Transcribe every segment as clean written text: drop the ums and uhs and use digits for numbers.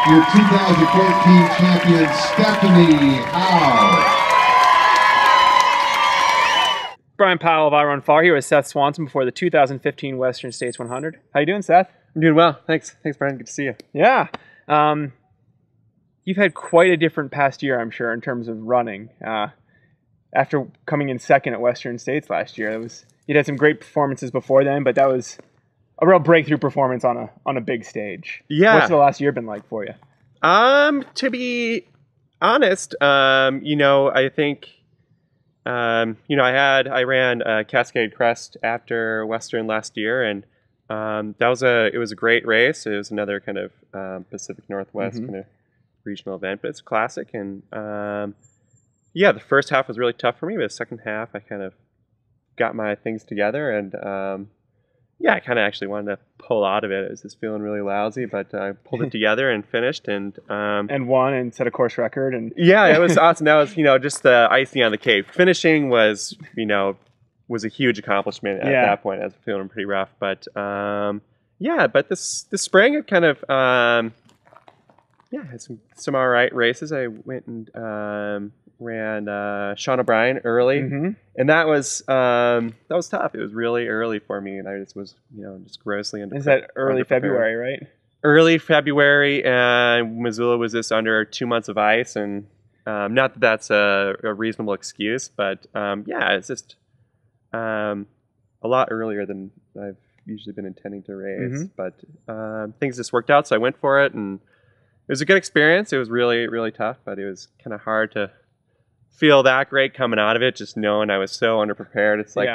your 2014 champion, Stephanie Howe. Brian Powell of I Run Far here with Seth Swanson before the 2015 Western States 100. How you doing, Seth? I'm doing well. Thanks, Brian. Good to see you. Yeah. You've had quite a different past year, I'm sure, in terms of running. After coming in second at Western States last year, you'd had some great performances before then, but that was a real breakthrough performance on a big stage. Yeah. What's the last year been like for you? To be honest, I think, I ran Cascade Crest after Western last year, and it was a great race. It was another kind of Pacific Northwest kind of regional event, but it's a classic. And the first half was really tough for me, but the second half I kind of got my things together, and I kind of actually wanted to pull out of it. I was just feeling really lousy, but I pulled it together and finished, and won and set a course record. And yeah, it was awesome. That was just the icing on the cake. Finishing was a huge accomplishment at that point. I was feeling pretty rough, but but this spring it kind of had some all right races. I went and ran Sean O'Brien early, and that was tough. It was really early for me, and I just was just grossly under. Is that early February, right? Early February, and Missoula was just under 2 months of ice, and not that that's a reasonable excuse, but it's just a lot earlier than I've usually been intending to race. But things just worked out, so I went for it, and it was a good experience. It was really, really tough, but it was kind of hard to feel that great coming out of it, just knowing I was so underprepared. It's like,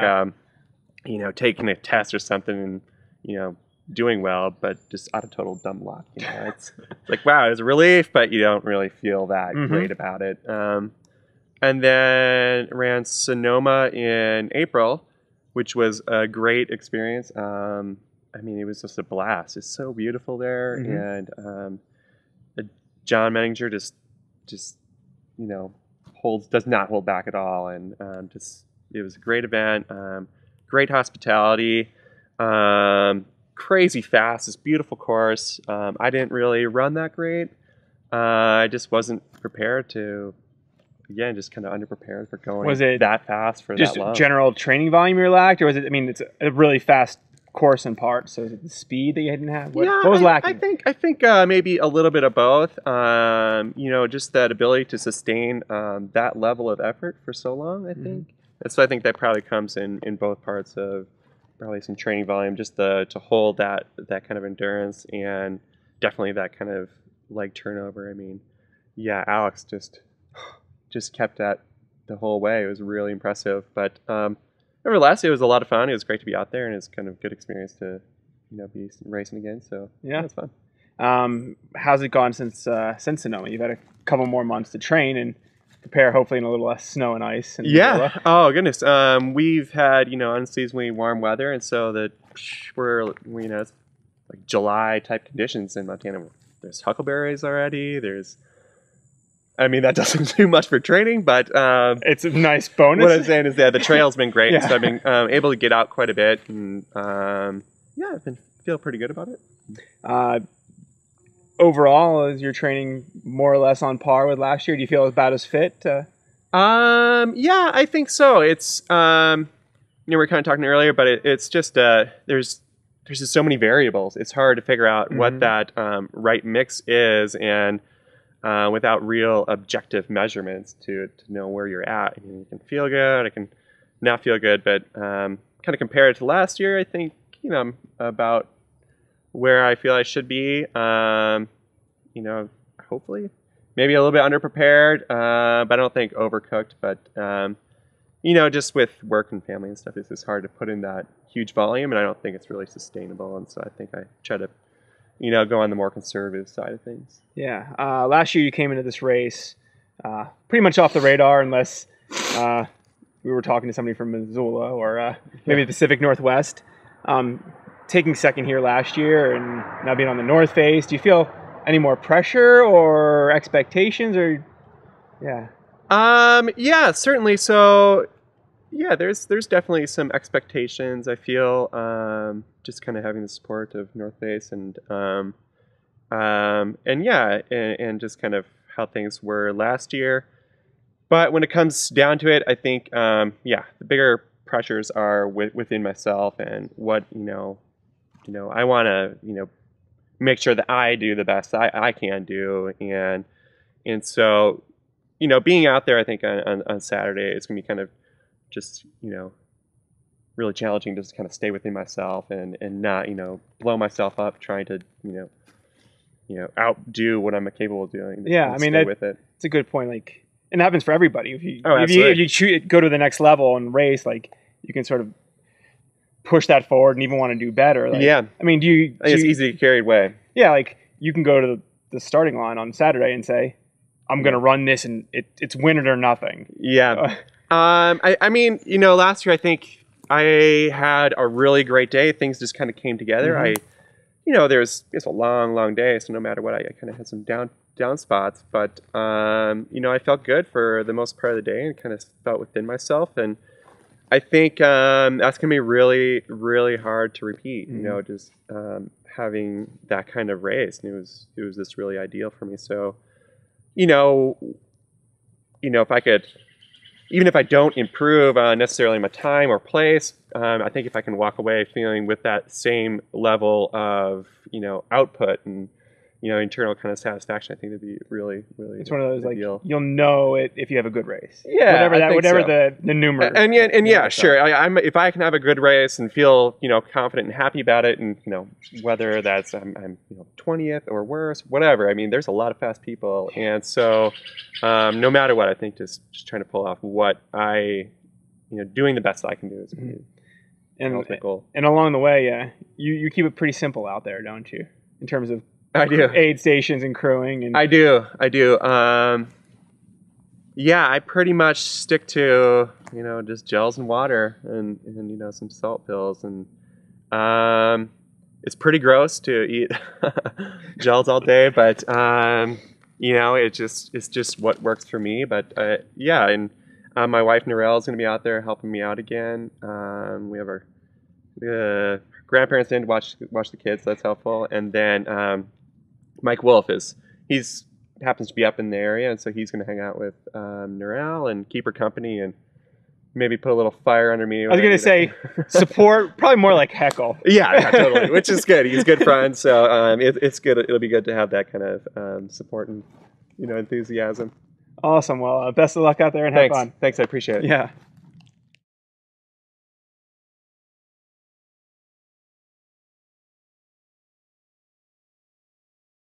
taking a test or something and, doing well, but just out of total dumb luck. It's like, wow, it was a relief, but you don't really feel that great about it. And then ran Sonoma in April, which was a great experience. It was just a blast. It's so beautiful there, and John Menninger just does not hold back at all, and it was a great event, great hospitality, crazy fast, this beautiful course. I didn't really run that great. I just wasn't prepared to. Again, just kind of underprepared for going that fast for that long. Just general training volume you lacked, or was it? I mean, it's a really fast course in part. So is it the speed that you didn't have? What was lacking? I think maybe a little bit of both. Just that ability to sustain that level of effort for so long. I think so. I think that probably comes in both parts of probably some training volume, just to hold that kind of endurance, and definitely that kind of leg turnover. I mean, Alex just kept that the whole way. It was really impressive, but nevertheless, it was a lot of fun. It was great to be out there, and it's kind of a good experience to be racing again. So it's fun. How's it gone since Sonoma? You've had a couple more months to train and prepare, hopefully in a little less snow and ice. Oh goodness. We've had unseasonably warm weather, and so it's like July type conditions in Montana. There's huckleberries already. That doesn't do much for training, but it's a nice bonus. What I'm saying is that the trail's been great, so I've been able to get out quite a bit, and I've been feel pretty good about it. Overall, is your training more or less on par with last year? Do you feel about as fit? I think so. It's we were kind of talking earlier, but it's just there's just so many variables. It's hard to figure out what that right mix is, and without real objective measurements to know where you're at. You can feel good, I can not feel good, but kind of compared to last year, I think I'm about where I feel I should be. Hopefully, maybe a little bit underprepared, but I don't think overcooked. But just with work and family and stuff, it's just hard to put in that huge volume, and I don't think it's really sustainable. And so I think I try to go on the more conservative side of things. Yeah. Last year you came into this race pretty much off the radar, unless we were talking to somebody from Missoula or maybe the Pacific Northwest. Taking second here last year and now being on the North Face, do you feel any more pressure or expectations? Or certainly. So there's definitely some expectations. I feel just kind of having the support of North Face, and and yeah, and just kind of how things were last year. But when it comes down to it, I think, yeah, the bigger pressures are within myself and what, I want to, make sure that I do the best I can do. And so, being out there, I think on Saturday, it's going to be kind of just, really challenging to just kind of stay within myself and not, blow myself up trying to, outdo what I'm capable of doing. Yeah, I mean, with it. It's a good point. Like, and it happens for everybody. If you go to the next level and race, like, you can sort of push that forward and even want to do better. Like, yeah. I mean, it's easy to carry away. Yeah, like, you can go to the starting line on Saturday and say, I'm going to run this and it's win it or nothing. Yeah. I mean, last year I think I had a really great day. Things just kind of came together. Mm-hmm. It's a long, long day, so no matter what, I kind of had some down spots, but I felt good for the most part of the day and kind of felt within myself. And I think that's gonna be really, really hard to repeat. Mm-hmm. Just having that kind of race, and it was just really ideal for me. So, if I could, even if I don't improve necessarily my time or place, I think if I can walk away feeling with that same level of output and internal kind of satisfaction, I think it'd be really, really. It's one of those ideal. Like, you'll know it if you have a good race. Yeah, whatever the numerator. And yeah, sure. I'm if I can have a good race and feel confident and happy about it, and whether that's I'm 20th or worse, whatever. I mean, there's a lot of fast people, and so no matter what, I think just trying to pull off what I doing the best I can do is an ultimate goal. And along the way, you keep it pretty simple out there, don't you? In terms of I do. Aid stations and crewing. And I do. Yeah, I pretty much stick to, just gels and water and some salt pills. And it's pretty gross to eat gels all day, but, it's just what works for me. But, yeah, and my wife, Narelle, is going to be out there helping me out again. We have our grandparents in to watch the kids. So that's helpful. And then Mike Wolf happens to be up in the area, and so he's going to hang out with Narelle and keep her company and maybe put a little fire under me. I was going to say support, probably more like heckle. Yeah, totally, which is good. He's a good friend, so it's good. It'll be good to have that kind of support and enthusiasm. Awesome. Well, best of luck out there and have fun. Thanks, I appreciate it. Yeah.